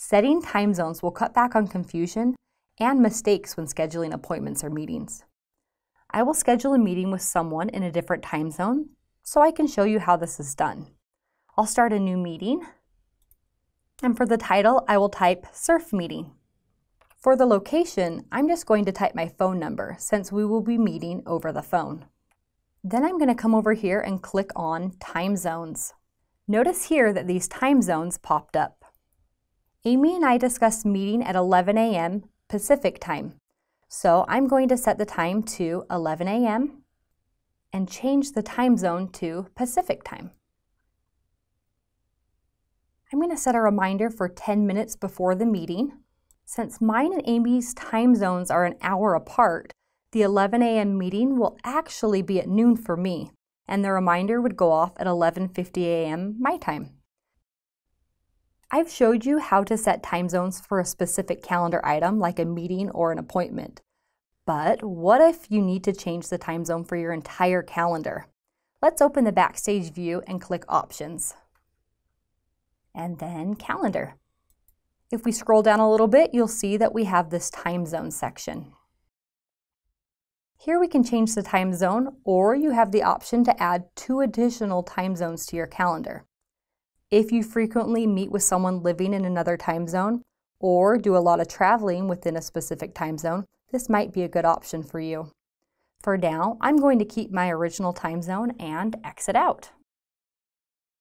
Setting time zones will cut back on confusion and mistakes when scheduling appointments or meetings. I will schedule a meeting with someone in a different time zone so I can show you how this is done. I'll start a new meeting, and for the title, I will type Surf Meeting. For the location, I'm just going to type my phone number since we will be meeting over the phone. Then I'm going to come over here and click on Time Zones. Notice here that these time zones popped up. Amy and I discussed meeting at 11 a.m. Pacific time, so I'm going to set the time to 11 a.m. and change the time zone to Pacific time. I'm going to set a reminder for 10 minutes before the meeting. Since mine and Amy's time zones are an hour apart, the 11 a.m. meeting will actually be at noon for me, and the reminder would go off at 11:50 a.m. my time. I've showed you how to set time zones for a specific calendar item like a meeting or an appointment. But what if you need to change the time zone for your entire calendar? Let's open the Backstage view and click Options. And then Calendar. If we scroll down a little bit, you'll see that we have this time zone section. Here we can change the time zone, or you have the option to add 2 additional time zones to your calendar. If you frequently meet with someone living in another time zone, or do a lot of traveling within a specific time zone, this might be a good option for you. For now, I'm going to keep my original time zone and exit out.